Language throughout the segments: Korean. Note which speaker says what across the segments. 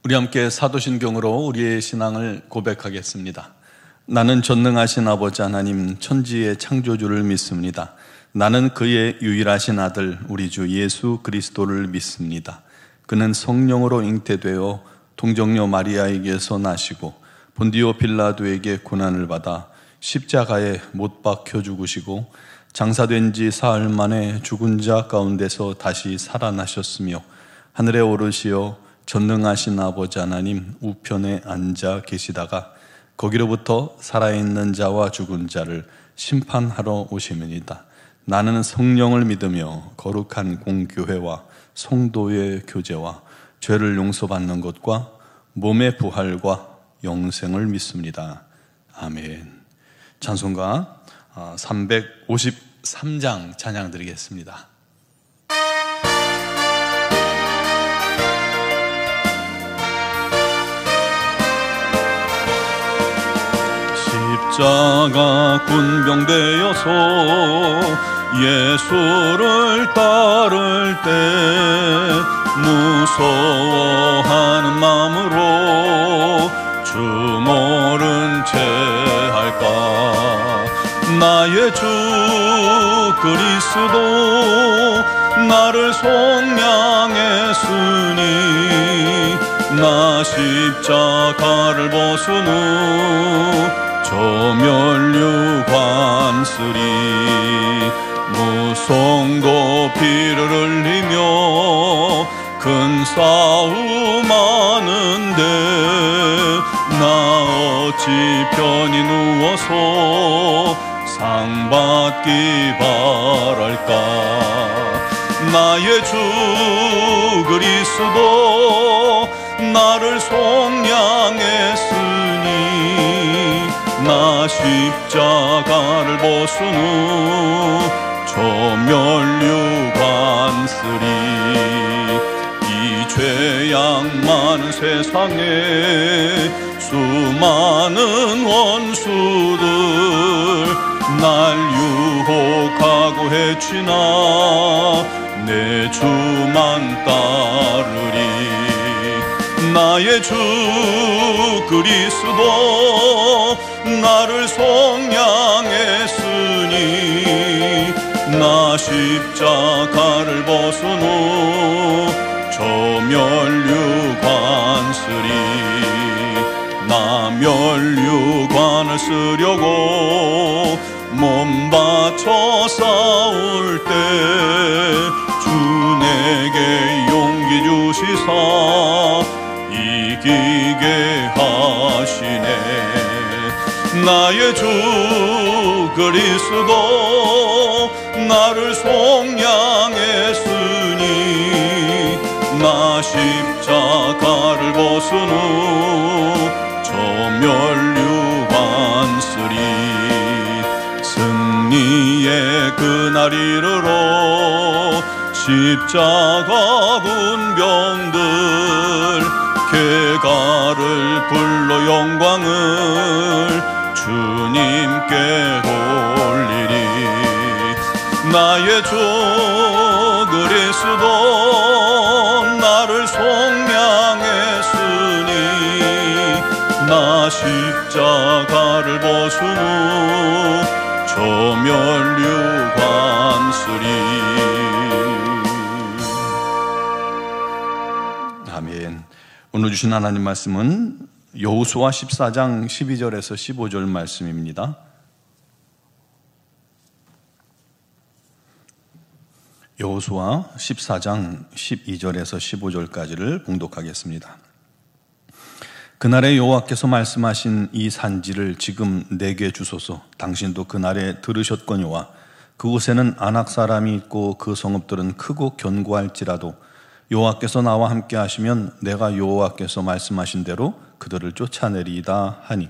Speaker 1: 우리 함께 사도신경으로 우리의 신앙을 고백하겠습니다. 나는 전능하신 아버지 하나님 천지의 창조주를 믿습니다. 나는 그의 유일하신 아들 우리 주 예수 그리스도를 믿습니다. 그는 성령으로 잉태되어 동정녀 마리아에게서 나시고 본디오 빌라도에게 고난을 받아 십자가에 못 박혀 죽으시고 장사된 지 사흘 만에 죽은 자 가운데서 다시 살아나셨으며 하늘에 오르시어 전능하신 아버지 하나님 우편에 앉아 계시다가 거기로부터 살아있는 자와 죽은 자를 심판하러 오심이니이다. 나는 성령을 믿으며 거룩한 공교회와 성도의 교제와 죄를 용서받는 것과 몸의 부활과 영생을 믿습니다. 아멘. 찬송가 353장 찬양 드리겠습니다. 십자가 군병되어서 예수를 따를 때 무서워하는 마음으로 주 모른 채 할까. 나의 주 그리스도 나를 속량했으니 나 십자가를 벗은 후 저 면류관쓰리 무성도 피를 흘리며 큰 싸움하는데 나 어찌 편히 누워서 상 받기 바랄까. 나의 주 그리스도 나를 속량했으니 나 십자가를 벗은 후 저 면류관쓰리 이 죄악 많은 세상에 수많은 원수들 날 유혹하고 해치나 내 주만 따르리. 나의 주 그리스도 나를 속량했으니 나 십자가를 벗은 후 저 면류관쓰리 나 면류관을 쓰려고 몸 바쳐 싸울 때 주 내게 용기 주시사 이기게 하시네. 나의 주 그리스도 나를 속량했으니 나 십자가를 벗은 후 저 면류관쓰리 승리의 그날 이르러 십자가 군병들 개가를 불러 영광을 주님께 돌리리. 나의 주 그리스도 나를 속량했으니 나 십자가를 벗은 후 저 면류관쓰리. 아멘. 오늘 주신 하나님 말씀은 여호수아 14장 12절에서 15절 말씀입니다. 여호수아 14장 12절에서 15절까지를 봉독하겠습니다. 그날에 여호와께서 말씀하신 이 산지를 지금 내게 주소서. 당신도 그날에 들으셨거니와 그곳에는 아낙 사람이 있고 그 성읍들은 크고 견고할지라도 여호와께서 나와 함께 하시면 내가 여호와께서 말씀하신 대로 그들을 쫓아내리이다 하니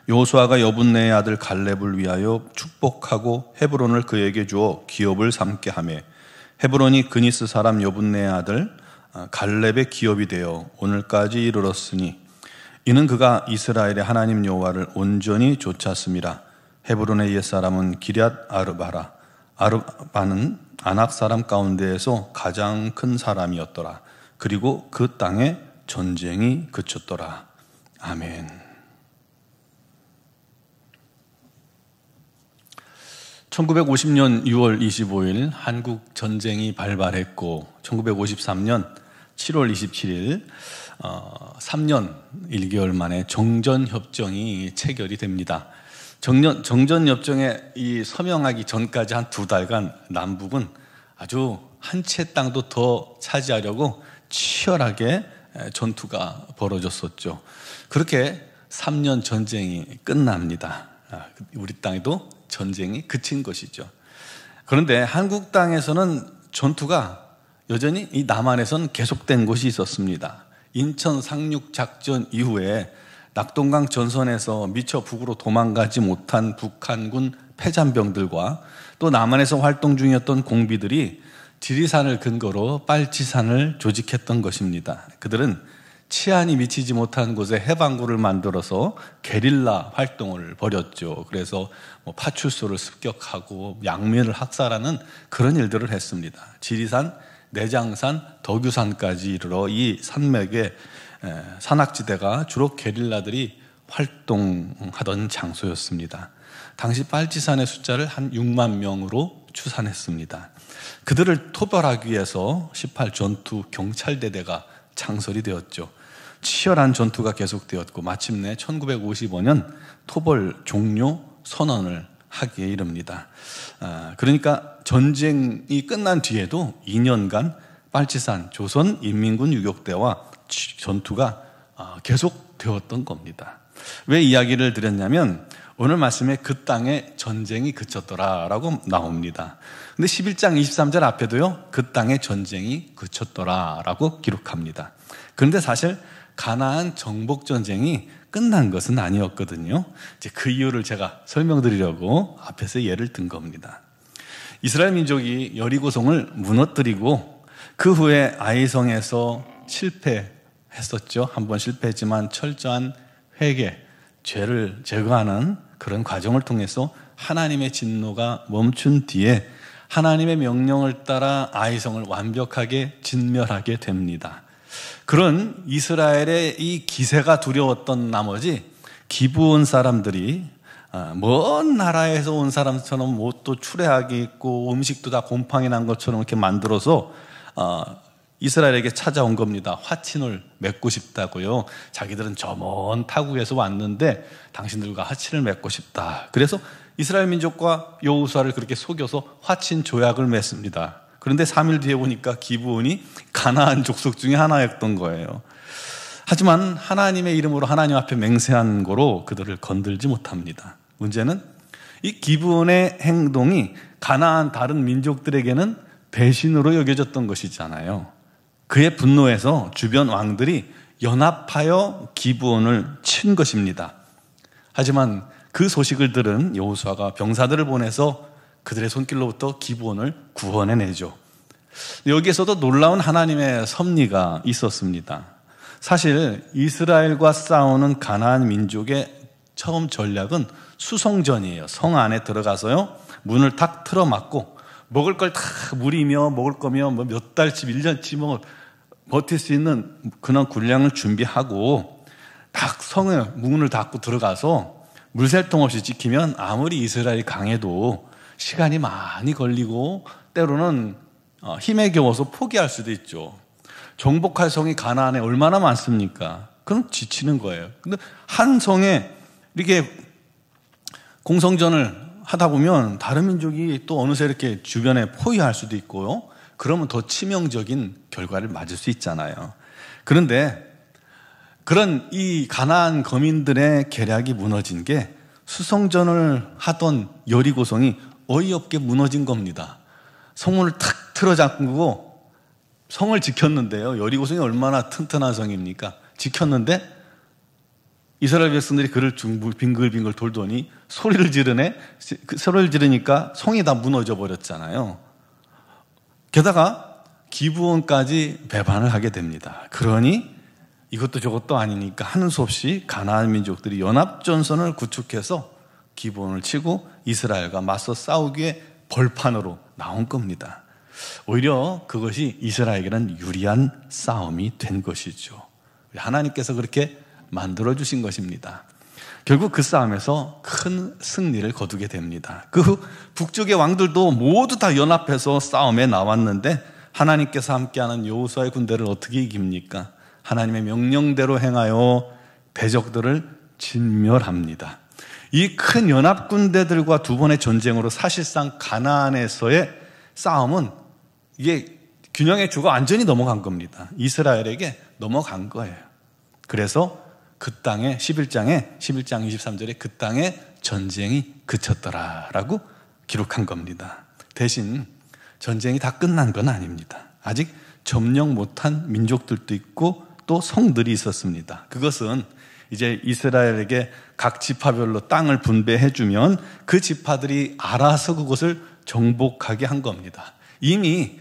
Speaker 1: 여호수아가 여분네의 아들 갈렙을 위하여 축복하고 헤브론을 그에게 주어 기업을 삼게 하매 헤브론이 그니스 사람 여분네의 아들 갈렙의 기업이 되어 오늘까지 이르렀으니 이는 그가 이스라엘의 하나님 여호와를 온전히 좇았음이라. 헤브론의 옛사람은 기럇 아르바라. 아르바는 아낙 사람 가운데에서 가장 큰 사람이었더라. 그리고 그 땅에 전쟁이 그쳤더라. 아멘. 1950년 6월 25일 한국 전쟁이 발발했고 1953년 7월 27일 3년 1개월 만에 정전협정이 체결이 됩니다. 정전협정에 이 서명하기 전까지 한 2달간 남북은 아주 한 채 땅도 더 차지하려고 치열하게 전투가 벌어졌었죠. 그렇게 3년 전쟁이 끝납니다. 우리 땅에도 전쟁이 그친 것이죠. 그런데 한국 땅에서는 전투가 여전히 이 남한에서는 계속된 곳이 있었습니다. 인천 상륙작전 이후에 낙동강 전선에서 미처 북으로 도망가지 못한 북한군 패잔병들과 또 남한에서 활동 중이었던 공비들이 지리산을 근거로 빨치산을 조직했던 것입니다. 그들은 치안이 미치지 못한 곳에 해방구를 만들어서 게릴라 활동을 벌였죠. 그래서 파출소를 습격하고 양민을 학살하는 그런 일들을 했습니다. 지리산, 내장산, 덕유산까지 이르러 이 산맥의 산악지대가 주로 게릴라들이 활동하던 장소였습니다. 당시 빨치산의 숫자를 한 6만 명으로 추산했습니다. 그들을 토벌하기 위해서 18전투 경찰대대가 창설이 되었죠. 치열한 전투가 계속되었고 마침내 1955년 토벌 종료 선언을 하기에 이릅니다. 그러니까 전쟁이 끝난 뒤에도 2년간 빨치산 조선인민군 유격대와 전투가 계속되었던 겁니다. 왜 이야기를 드렸냐면 오늘 말씀에 그 땅에 전쟁이 그쳤더라라고 나옵니다. 근데 11장 23절 앞에도요, 그 땅에 전쟁이 그쳤더라라고 기록합니다. 그런데 사실 가나안 정복 전쟁이 끝난 것은 아니었거든요. 이제 그 이유를 제가 설명드리려고 앞에서 예를 든 겁니다. 이스라엘 민족이 여리고성을 무너뜨리고 그 후에 아이성에서 실패했었죠. 한번 실패했지만 철저한 회개, 죄를 제거하는 그런 과정을 통해서 하나님의 진노가 멈춘 뒤에 하나님의 명령을 따라 아이성을 완벽하게 진멸하게 됩니다. 그런 이스라엘의 이 기세가 두려웠던 나머지 기브온 사람들이 먼 나라에서 온 사람처럼 옷도 추레하게 입고 음식도 다 곰팡이 난 것처럼 이렇게 만들어서 이스라엘에게 찾아온 겁니다. 화친을 맺고 싶다고요. 자기들은 저 먼 타국에서 왔는데 당신들과 화친을 맺고 싶다. 그래서 이스라엘 민족과 여호수아를 그렇게 속여서 화친 조약을 맺습니다. 그런데 3일 뒤에 보니까 기브온이 가나안 족속 중에 하나였던 거예요. 하지만 하나님의 이름으로 하나님 앞에 맹세한 거로 그들을 건들지 못합니다. 문제는 이 기브온의 행동이 가나안 다른 민족들에게는 배신으로 여겨졌던 것이잖아요. 그의 분노에서 주변 왕들이 연합하여 기브온을 친 것입니다. 하지만 그 소식을 들은 여호수아가 병사들을 보내서 그들의 손길로부터 기브온을 구원해내죠. 여기에서도 놀라운 하나님의 섭리가 있었습니다. 사실 이스라엘과 싸우는 가나안 민족의 처음 전략은 수성전이에요. 성 안에 들어가서요, 문을 탁 틀어막고 먹을 걸 다 무리며 먹을 거면 몇 달치, 1년치 버틸 수 있는 그런 군량을 준비하고 딱 성에 문을 닫고 들어가서 물새통 없이 지키면 아무리 이스라엘이 강해도 시간이 많이 걸리고 때로는 힘에 겨워서 포기할 수도 있죠. 정복할 성이 가나안에 얼마나 많습니까? 그럼 지치는 거예요. 근데 한 성에 이렇게 공성전을 하다 보면 다른 민족이 또 어느새 이렇게 주변에 포위할 수도 있고요. 그러면 더 치명적인 결과를 맞을 수 있잖아요. 그런데 그런 이 가나안 거민들의 계략이 무너진 게 수성전을 하던 여리고성이 어이없게 무너진 겁니다. 성문을 탁 틀어잡고 성을 지켰는데요. 여리고성이 얼마나 튼튼한 성입니까? 지켰는데 이스라엘 백성들이 그를 빙글빙글 돌더니 소리를 지르니까 성이 다 무너져 버렸잖아요. 게다가 기브온까지 배반을 하게 됩니다. 그러니 이것도 저것도 아니니까 하는 수 없이 가나안 민족들이 연합전선을 구축해서 기브온을 치고 이스라엘과 맞서 싸우기에 벌판으로 나온 겁니다. 오히려 그것이 이스라엘에게는 유리한 싸움이 된 것이죠. 하나님께서 그렇게 만들어주신 것입니다. 결국 그 싸움에서 큰 승리를 거두게 됩니다. 그 북쪽의 왕들도 모두 다 연합해서 싸움에 나왔는데 하나님께서 함께하는 여호수아의 군대를 어떻게 이깁니까? 하나님의 명령대로 행하여 대적들을 진멸합니다. 이 큰 연합 군대들과 두 번의 전쟁으로 사실상 가나안에서의 싸움은 이게 균형의 주가 완전히 넘어간 겁니다. 이스라엘에게 넘어간 거예요. 그래서 그 땅에 11장 23절에 그 땅에 전쟁이 그쳤더라라고 기록한 겁니다. 대신 전쟁이 다 끝난 건 아닙니다. 아직 점령 못한 민족들도 있고 또 성들이 있었습니다. 그것은 이제 이스라엘에게 각 지파별로 땅을 분배해주면 그 지파들이 알아서 그것을 정복하게 한 겁니다. 이미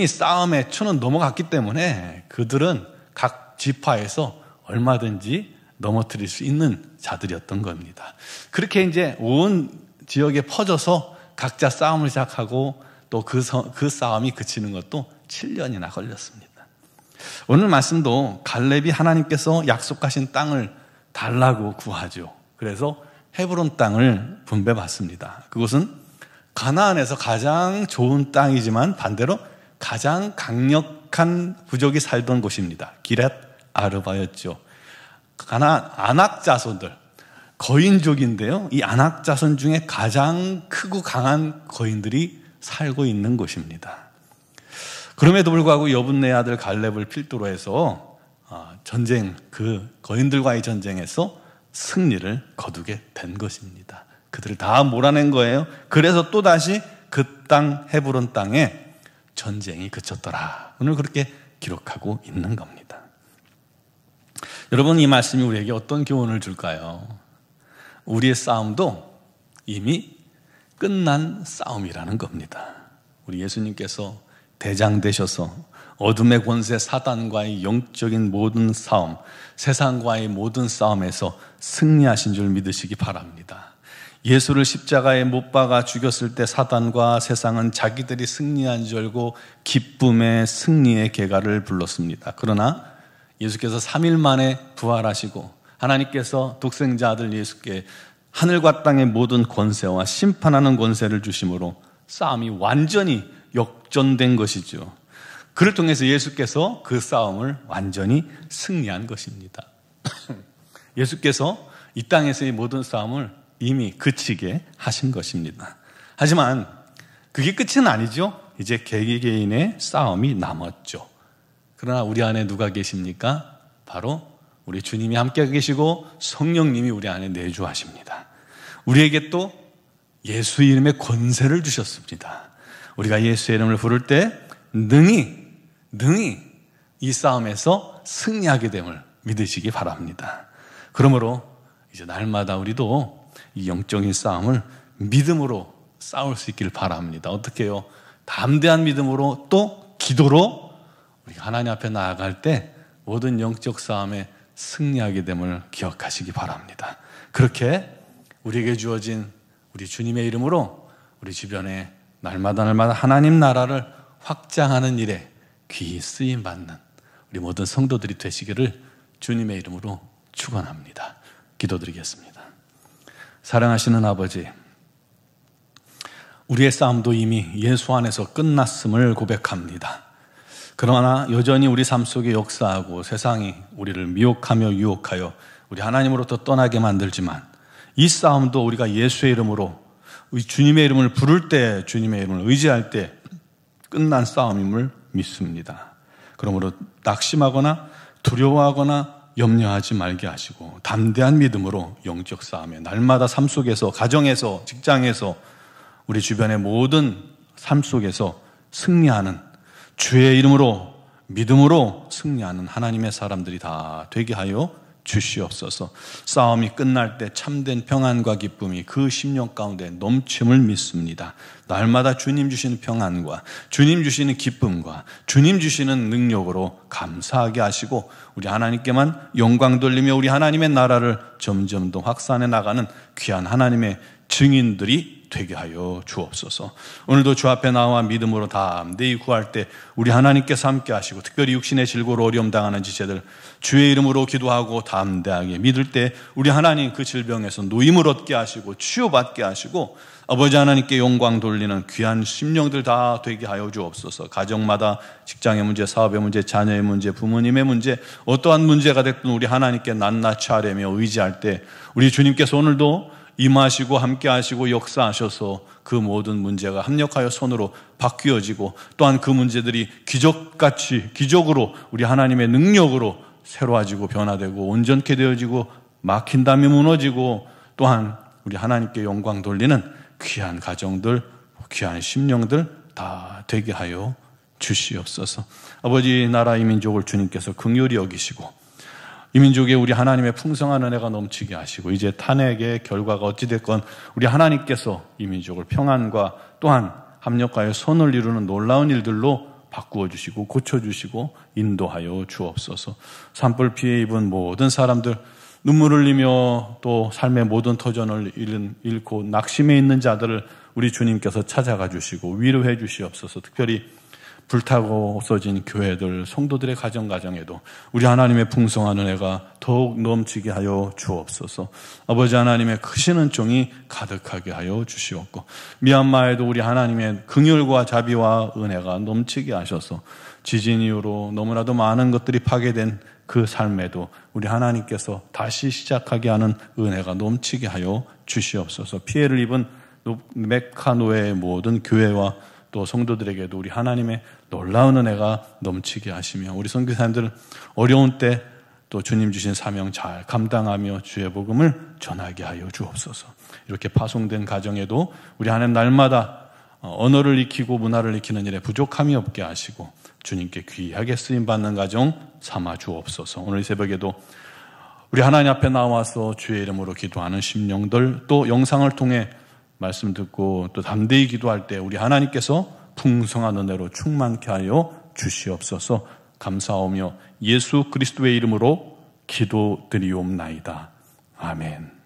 Speaker 1: 싸움의 추는 넘어갔기 때문에 그들은 각 지파에서 얼마든지 넘어뜨릴 수 있는 자들이었던 겁니다. 그렇게 이제 온 지역에 퍼져서 각자 싸움을 시작하고 또 그 싸움이 그치는 것도 7년이나 걸렸습니다. 오늘 말씀도 갈렙이 하나님께서 약속하신 땅을 달라고 구하죠. 그래서 헤브론 땅을 분배받습니다. 그것은 가나안에서 가장 좋은 땅이지만 반대로 가장 강력한 부족이 살던 곳입니다. 기럇 아르바였죠. 가나안 아낙 자손들, 거인족인데요. 이 아낙 자손 중에 가장 크고 강한 거인들이 살고 있는 곳입니다. 그럼에도 불구하고 여분네 아들 갈렙을 필두로 해서 그 거인들과의 전쟁에서 승리를 거두게 된 것입니다. 그들을 다 몰아낸 거예요. 그래서 또다시 그 땅 헤브론 땅에 전쟁이 그쳤더라. 오늘 그렇게 기록하고 있는 겁니다. 여러분, 이 말씀이 우리에게 어떤 교훈을 줄까요? 우리의 싸움도 이미 끝난 싸움이라는 겁니다. 우리 예수님께서 대장 되셔서 어둠의 권세 사단과의 영적인 모든 싸움, 세상과의 모든 싸움에서 승리하신 줄 믿으시기 바랍니다. 예수를 십자가에 못 박아 죽였을 때 사단과 세상은 자기들이 승리한 줄 알고 기쁨의 승리의 계가를 불렀습니다. 그러나 예수께서 3일 만에 부활하시고 하나님께서 독생자 아들 예수께 하늘과 땅의 모든 권세와 심판하는 권세를 주심으로 싸움이 완전히 역전된 것이죠. 그를 통해서 예수께서 그 싸움을 완전히 승리한 것입니다. 예수께서 이 땅에서의 모든 싸움을 이미 그치게 하신 것입니다. 하지만 그게 끝은 아니죠. 이제 개개인의 싸움이 남았죠. 그러나 우리 안에 누가 계십니까? 바로 우리 주님이 함께 계시고 성령님이 우리 안에 내주하십니다. 우리에게 또 예수 이름의 권세를 주셨습니다. 우리가 예수의 이름을 부를 때 능히 이 싸움에서 승리하게 됨을 믿으시기 바랍니다. 그러므로 이제 날마다 우리도 이 영적인 싸움을 믿음으로 싸울 수 있기를 바랍니다. 어떻게 해요? 담대한 믿음으로 또 기도로 우리가 하나님 앞에 나아갈 때 모든 영적 싸움에 승리하게 됨을 기억하시기 바랍니다. 그렇게 우리에게 주어진 우리 주님의 이름으로 우리 주변에 날마다 하나님 나라를 확장하는 일에 귀히 쓰임 받는 우리 모든 성도들이 되시기를 주님의 이름으로 축원합니다. 기도드리겠습니다. 사랑하시는 아버지, 우리의 싸움도 이미 예수 안에서 끝났음을 고백합니다. 그러나 여전히 우리 삶 속에 역사하고 세상이 우리를 미혹하며 유혹하여 우리 하나님으로부터 떠나게 만들지만 이 싸움도 우리가 예수의 이름으로 주님의 이름을 부를 때, 주님의 이름을 의지할 때 끝난 싸움임을 믿습니다. 그러므로 낙심하거나 두려워하거나 염려하지 말게 하시고 담대한 믿음으로 영적 싸움에 날마다 삶 속에서, 가정에서, 직장에서, 우리 주변의 모든 삶 속에서 승리하는, 주의 이름으로 믿음으로 승리하는 하나님의 사람들이 다 되게 하여 주시옵소서. 싸움이 끝날 때 참된 평안과 기쁨이 그 10년 가운데 넘침을 믿습니다. 날마다 주님 주시는 평안과 주님 주시는 기쁨과 주님 주시는 능력으로 감사하게 하시고 우리 하나님께만 영광 돌리며 우리 하나님의 나라를 점점 더 확산해 나가는 귀한 하나님의 증인들이 되게 하여 주옵소서. 오늘도 주 앞에 나와 믿음으로 담대히 구할 때 우리 하나님께서 함께 하시고, 특별히 육신의 질고로 어려움 당하는 지체들 주의 이름으로 기도하고 담대하게 믿을 때 우리 하나님 그 질병에서 노임을 얻게 하시고 치유받게 하시고 아버지 하나님께 영광 돌리는 귀한 심령들 다 되게 하여 주옵소서. 가정마다 직장의 문제, 사업의 문제, 자녀의 문제, 부모님의 문제, 어떠한 문제가 됐든 우리 하나님께 낱낱이 아뢰며 의지할 때 우리 주님께서 오늘도 임하시고 함께 하시고 역사하셔서 그 모든 문제가 합력하여 손으로 바뀌어지고, 또한 그 문제들이 기적같이, 기적으로 우리 하나님의 능력으로 새로워지고 변화되고 온전케 되어지고 막힌 담이 무너지고, 또한 우리 하나님께 영광 돌리는 귀한 가정들, 귀한 심령들 다 되게 하여 주시옵소서. 아버지, 나라 이 민족을 주님께서 긍휼히 여기시고 이 민족에 우리 하나님의 풍성한 은혜가 넘치게 하시고, 이제 탄핵의 결과가 어찌됐건 우리 하나님께서 이 민족을 평안과 또한 합력하여 선을 이루는 놀라운 일들로 바꾸어 주시고 고쳐주시고 인도하여 주옵소서. 산불 피해 입은 모든 사람들, 눈물을 흘리며 또 삶의 모든 터전을 잃고 낙심해 있는 자들을 우리 주님께서 찾아가 주시고 위로해 주시옵소서. 특별히 불타고 없어진 교회들, 성도들의 가정에도 우리 하나님의 풍성한 은혜가 더욱 넘치게 하여 주옵소서. 아버지 하나님의 크신 은총이 가득하게 하여 주시옵고, 미얀마에도 우리 하나님의 긍휼과 자비와 은혜가 넘치게 하셔서 지진 이후로 너무나도 많은 것들이 파괴된 그 삶에도 우리 하나님께서 다시 시작하게 하는 은혜가 넘치게 하여 주시옵소서. 피해를 입은 메카노의 모든 교회와 또 성도들에게도 우리 하나님의 놀라운 은혜가 넘치게 하시며, 우리 선교사님들 어려운 때 또 주님 주신 사명 잘 감당하며 주의 복음을 전하게 하여 주옵소서. 이렇게 파송된 가정에도 우리 하나님 날마다 언어를 익히고 문화를 익히는 일에 부족함이 없게 하시고 주님께 귀하게 쓰임받는 가정 삼아 주옵소서. 오늘 이 새벽에도 우리 하나님 앞에 나와서 주의 이름으로 기도하는 심령들, 또 영상을 통해 말씀 듣고 또 담대히 기도할 때 우리 하나님께서 풍성한 은혜로 충만케 하여 주시옵소서. 감사하며 예수 그리스도의 이름으로 기도드리옵나이다. 아멘.